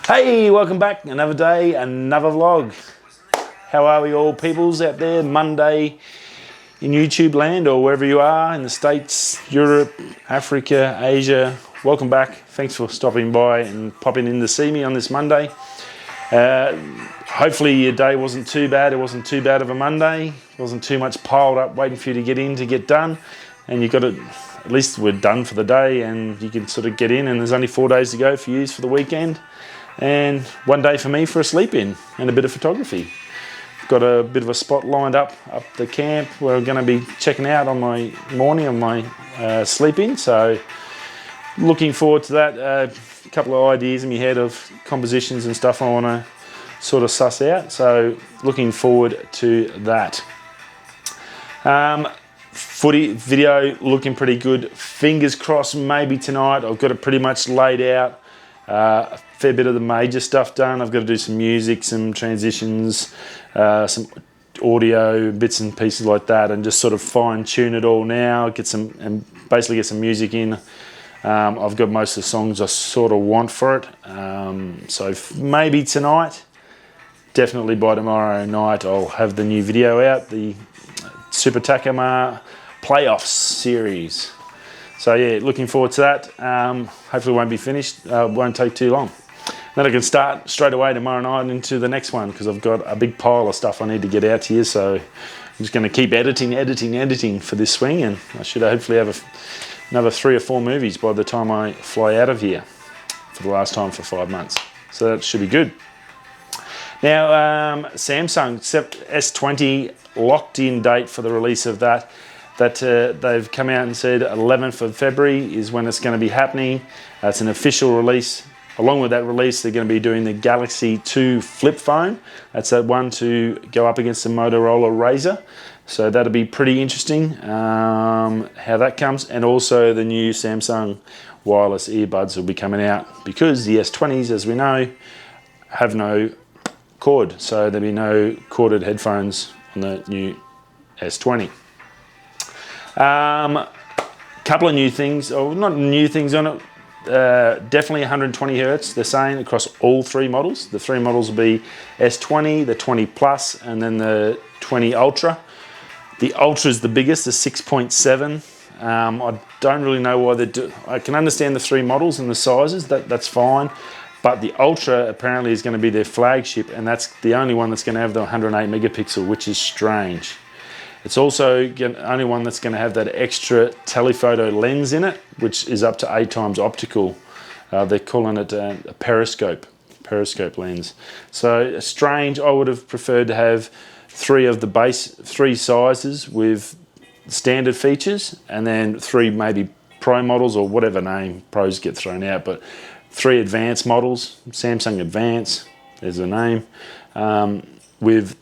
Hey, welcome back. Another day, another vlog. How are we all peoples out there? Monday in YouTube land or wherever you are in the States, Europe, Africa, Asia. Welcome back. Thanks for stopping by and popping in to see me on this Monday. Hopefully your day wasn't too bad. It wasn't too bad of a Monday. It wasn't too much piled up waiting for you to get in to get done. And you got it. At least we're done for the day and you can sort of get in, and there's only 4 days to go for you for the weekend. And 1 day for me for a sleep in and a bit of photography. Got a bit of a spot lined up the camp where I'm going to be checking out on my morning on my sleep in. So looking forward to that. A couple of ideas in my head of compositions and stuff I want to sort of suss out. So looking forward to that. Footy video looking pretty good. Fingers crossed maybe tonight. I've got it pretty much laid out. A fair bit of the major stuff done. I've got to do some music, some transitions, some audio, bits and pieces like that, and just sort of fine tune it all now. Basically get some music in. I've got most of the songs I sort of want for it. So maybe tonight, definitely by tomorrow night, I'll have the new video out, the Super Takama Playoffs series. So yeah, looking forward to that. Hopefully it won't be finished, won't take too long. Then I can start straight away tomorrow night into the next one because I've got a big pile of stuff I need to get out here. So I'm just going to keep editing for this swing, and I should hopefully have another 3 or 4 movies by the time I fly out of here for the last time for 5 months. So that should be good. Now, Samsung S20 locked in date for the release of that. They've come out and said 11th of February is when it's going to be happening. It's an official release. Along with that release, they're going to be doing the Galaxy 2 flip phone. That's that one to go up against the Motorola Razr. So that'll be pretty interesting how that comes. And also the new Samsung wireless earbuds will be coming out because the S20s, as we know, have no cord. So there'll be no corded headphones on the new S20. Couple of new things, or not new things on it. Definitely 120 hertz. They're saying across all 3 models. The 3 models will be S20, the 20 Plus, and then the 20 Ultra. The Ultra is the biggest, the 6.7. I don't really know why they do. I can understand the 3 models and the sizes. That's fine. But the Ultra apparently is going to be their flagship, and that's the only one that's going to have the 108 megapixel, which is strange. It's also the only one that's going to have that extra telephoto lens in it, which is up to 8 times optical. They're calling it a periscope lens. So strange. I would have preferred to have 3 of the base 3 sizes with standard features, and then 3 maybe Pro models, or whatever name Pros get thrown out, but 3 advanced models, Samsung Advance, there's the name, with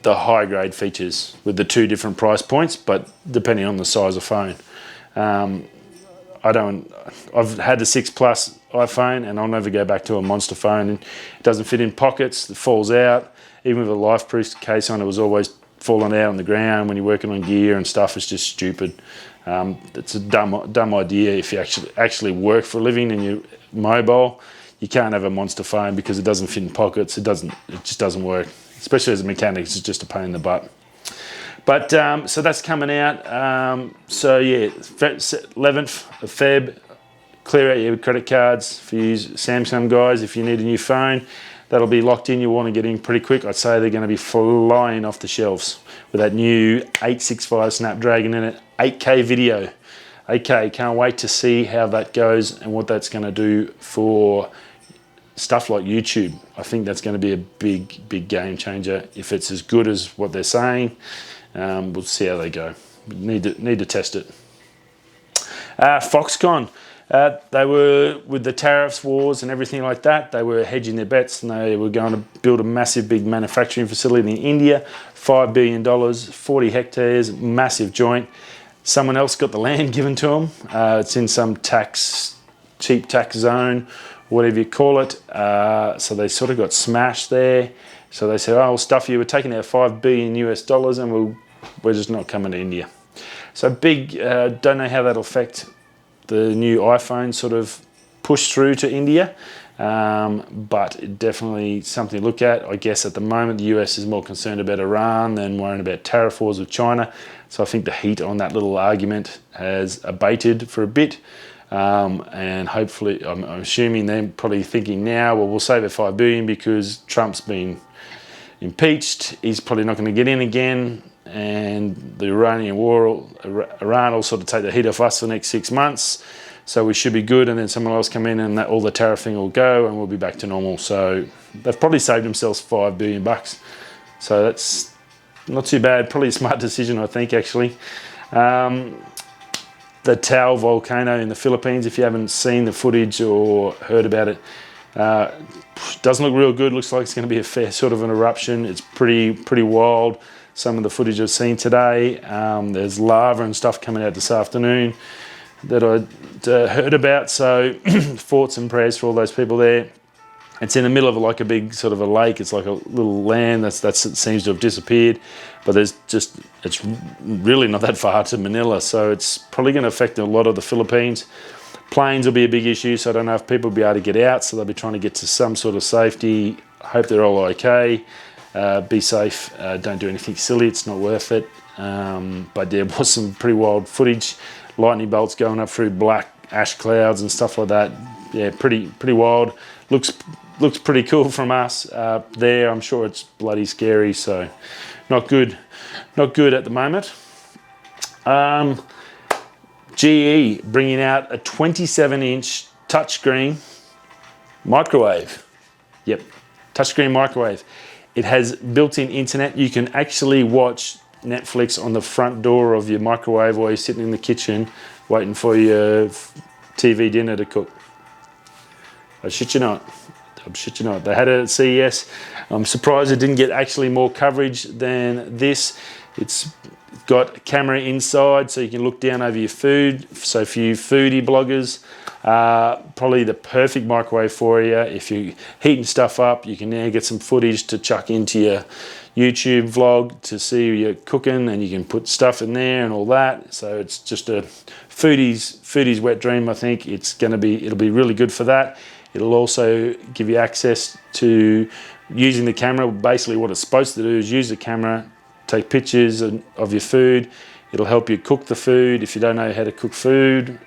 the high grade features with the 2 different price points, but depending on the size of phone. I've had the 6 Plus iPhone and I'll never go back to a monster phone. It doesn't fit in pockets, it falls out. Even with a life-proof case on, it was always falling out on the ground when you're working on gear and stuff. It's just stupid. It's a dumb idea. If you actually work for a living and you're mobile, you can't have a monster phone because it doesn't fit in pockets. It just doesn't work. Especially as a mechanic, it's just a pain in the butt. But so that's coming out. So yeah, 11th of Feb, clear out your credit cards for you Samsung guys. If you need a new phone, that'll be locked in. You want to get in pretty quick. I'd say they're going to be flying off the shelves with that new 865 Snapdragon in it. 8K video. 8K, can't wait to see how that goes and what that's going to do for stuff like YouTube. I think that's going to be a big game changer. If it's as good as what they're saying, we'll see how they go. Need to test it. Foxxcon, they were, with the tariffs wars and everything like that, they were hedging their bets, and they were going to build a massive big manufacturing facility in India, $5 billion, 40 hectares, massive joint. Someone else got the land given to them. It's in some cheap tax zone, whatever you call it. So they sort of got smashed there. So they said, oh, we'll stuff you. We're taking out $5 billion US and we're just not coming to India. So big, don't know how that'll affect the new iPhone sort of push through to India. But definitely something to look at. I guess at the moment the US is more concerned about Iran than worrying about tariff wars with China. So I think the heat on that little argument has abated for a bit. And hopefully, I'm assuming they're probably thinking now, well, we'll save it $5 billion because Trump's been impeached. He's probably not going to get in again. And the Iranian war, Iran will sort of take the heat off us for the next 6 months. So we should be good, and then someone else come in and all the tariffing will go and we'll be back to normal. So they've probably saved themselves $5 billion. So that's not too bad. Probably a smart decision, I think, actually. The Taal Volcano in the Philippines, if you haven't seen the footage or heard about it, doesn't look real good. Looks like it's going to be a fair sort of an eruption. It's pretty wild. Some of the footage I've seen today, there's lava and stuff coming out this afternoon that I heard about. So thoughts and prayers for all those people there. It's in the middle of like a big sort of a lake. It's like a little land that seems to have disappeared, but it's really not that far to Manila, so it's probably going to affect a lot of the Philippines. Planes will be a big issue, so I don't know if people will be able to get out, so they'll be trying to get to some sort of safety. I hope they're all okay. Be safe. Don't do anything silly. It's not worth it. But there was some pretty wild footage. Lightning bolts going up through black ash clouds and stuff like that. Yeah, pretty wild. Looks pretty cool from us there. I'm sure it's bloody scary, so not good at the moment. GE bringing out a 27-inch touchscreen microwave. Yep, touchscreen microwave. It has built-in internet. You can actually watch Netflix on the front door of your microwave while you're sitting in the kitchen waiting for your TV dinner to cook. I shit you not. They had it at CES. I'm surprised it didn't get actually more coverage than this. It's got a camera inside so you can look down over your food. So for you foodie bloggers, probably the perfect microwave for you. If you're heating stuff up, you can now get some footage to chuck into your YouTube vlog to see you're cooking, and you can put stuff in there and all that. So it's just a foodie's wet dream. I think it'll be really good for that. It'll also give you access to using the camera. Basically what it's supposed to do is use the camera, take pictures of your food. It'll help you cook the food. If you don't know how to cook food,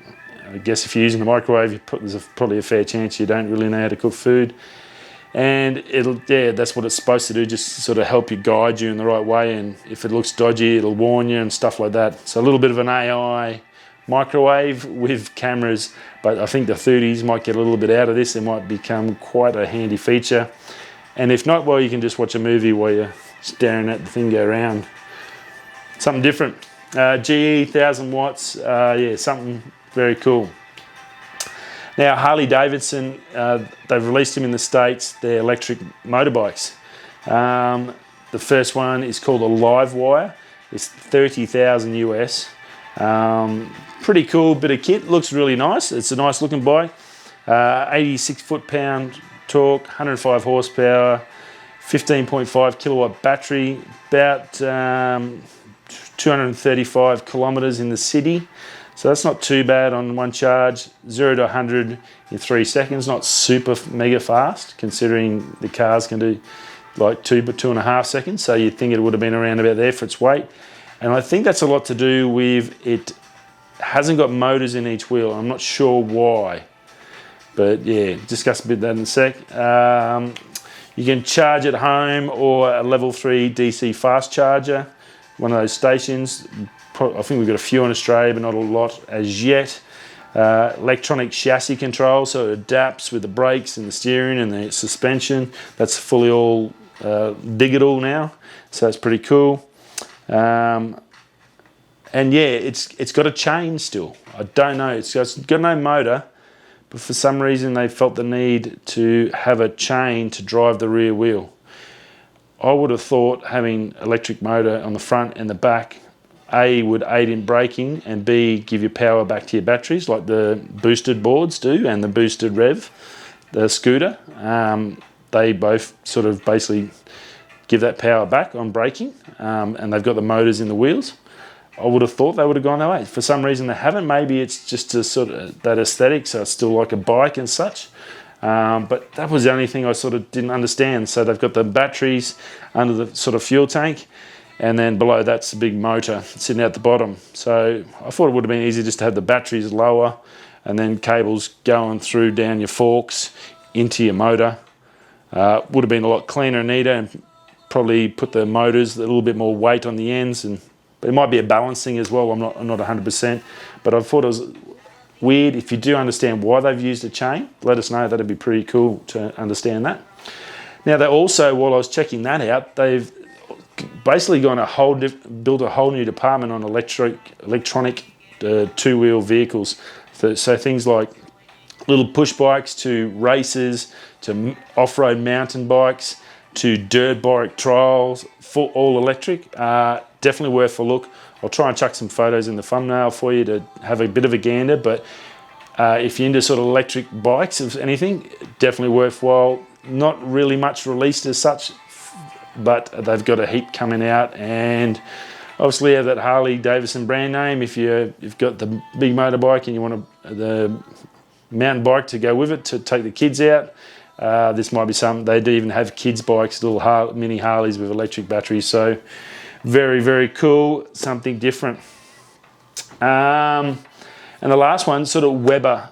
I guess if you're using the microwave, there's probably a fair chance you don't really know how to cook food. And that's what it's supposed to do, just sort of help you, guide you in the right way. And if it looks dodgy, it'll warn you and stuff like that. So a little bit of an AI microwave with cameras, but I think the 30s might get a little bit out of this. It might become quite a handy feature. And if not, well, you can just watch a movie while you're staring at the thing go around. Something different. GE, 1,000 watts, something very cool. Now, Harley Davidson, they've released them in the States, they're electric motorbikes. The first one is called a LIVEWIRE. It's $30,000 US. Pretty cool bit of kit, looks really nice. It's a nice looking bike. 86 foot-pound torque, 105 horsepower, 15.5 kilowatt battery, about 235 kilometers in the city. So that's not too bad on one charge. 0 to 100 in 3 seconds, not super mega fast, considering the cars can do like 2.5 seconds. So you'd think it would have been around about there for its weight. And I think that's a lot to do with it hasn't got motors in each wheel. I'm not sure why, but yeah, discuss a bit that in a sec. You can charge at home or a level 3 DC fast charger, one of those stations. I think we've got a few in Australia, but not a lot as yet. Electronic chassis control, so it adapts with the brakes and the steering and the suspension. That's fully all digital now, so it's pretty cool. And yeah, it's got a chain still. I don't know, it's got no motor, but for some reason they felt the need to have a chain to drive the rear wheel. I would have thought having electric motor on the front and the back, A, would aid in braking, and B, give you power back to your batteries like the boosted boards do and the boosted rev, the scooter. They both sort of basically give that power back on braking, and they've got the motors in the wheels. I would have thought they would have gone that way. For some reason they haven't. Maybe it's just a sort of that aesthetic, so it's still like a bike and such. But that was the only thing I sort of didn't understand. So they've got the batteries under the sort of fuel tank, and then below that's the big motor sitting at the bottom. So I thought it would have been easy just to have the batteries lower and then cables going through down your forks into your motor. Would have been a lot cleaner and neater, and probably put the motors a little bit more weight on the ends, but it might be a balancing as well. I'm not 100%, but I thought it was weird. If you do understand why they've used a chain, let us know. That'd be pretty cool to understand that. Now they also, while I was checking that out, they've basically built a whole new department on electronic two-wheel vehicles. So things like little push bikes to races, to off-road mountain bikes, to dirt bike trials, for all electric. Definitely worth a look. I'll try and chuck some photos in the thumbnail for you to have a bit of a gander, but if you're into sort of electric bikes, if anything, definitely worthwhile. Not really much released as such, but they've got a heap coming out, and obviously have that Harley Davidson brand name. If you've got the big motorbike and you want the mountain bike to go with it to take the kids out, this might be something. They do even have kids bikes, little mini Harleys with electric batteries, so very, very cool, something different. And the last one, sort of Weber.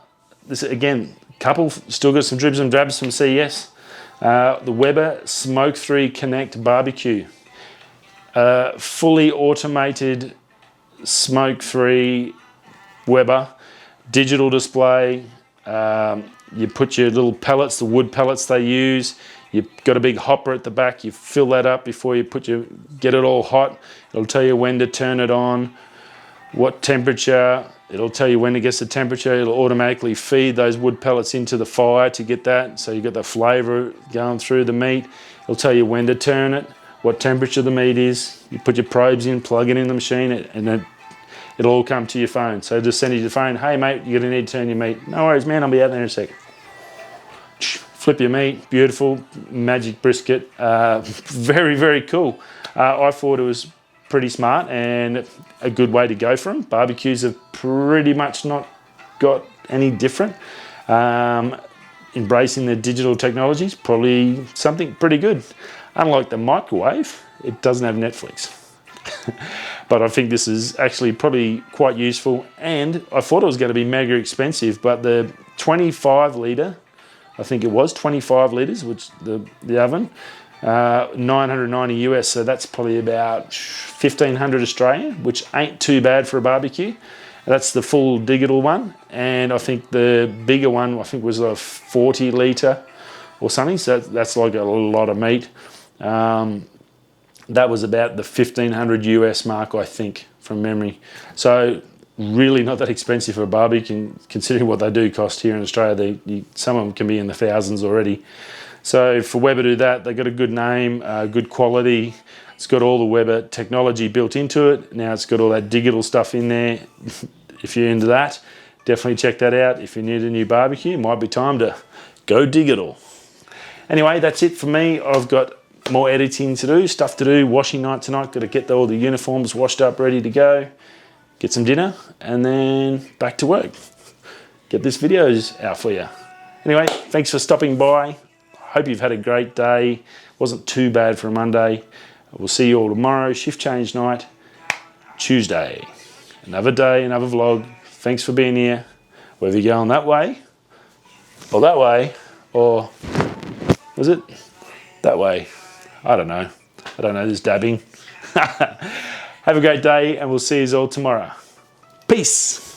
This again, couple still got some dribs and drabs from CES. The Weber Smoke 3 Connect Barbecue. Fully automated smoke-free Weber, digital display. You put your little pellets, the wood pellets they use. You've got a big hopper at the back. You fill that up before you get it all hot. It'll tell you when to turn it on, what temperature. It'll tell you when it gets the temperature. It'll automatically feed those wood pellets into the fire to get that. So you get the flavour going through the meat. It'll tell you when to turn it, what temperature the meat is. You put your probes in, plug it in the machine, and then it'll all come to your phone. So just send you the phone, hey mate, you're gonna need to turn your meat. No worries, man, I'll be out there in a sec. Flip your meat, beautiful, magic brisket. Very, very cool. I thought it was pretty smart and a good way to go for them. Barbecues have pretty much not got any different. Embracing the digital technologies, probably something pretty good. Unlike the microwave, it doesn't have Netflix. But I think this is actually probably quite useful, and I thought it was going to be mega expensive, but the 25 litre, I think it was 25 litres, which the oven, 990 US, so that's probably about 1,500 Australian, which ain't too bad for a barbecue. That's the full digital one, and I think the bigger one, I think was a 40 litre or something, so that's like a lot of meat. That was about the 1,500 US mark, I think, from memory. So really not that expensive for a barbecue, considering what they do cost here in Australia. Some of them can be in the thousands already. So for Weber to do that, they've got a good name, good quality. It's got all the Weber technology built into it. Now it's got all that digital stuff in there. If you're into that, definitely check that out. If you need a new barbecue, might be time to go digital. Anyway, that's it for me. I've got more editing to do, stuff to do, washing night tonight. Got to get all the uniforms washed up, ready to go. Get some dinner, and then back to work. Get this videos out for you. Anyway, thanks for stopping by. Hope you've had a great day. Wasn't too bad for a Monday. We'll see you all tomorrow, shift change night, Tuesday. Another day, another vlog. Thanks for being here. Whether you're going that way, or was it that way? I don't know. There's dabbing. Have a great day, and we'll see you all tomorrow. Peace.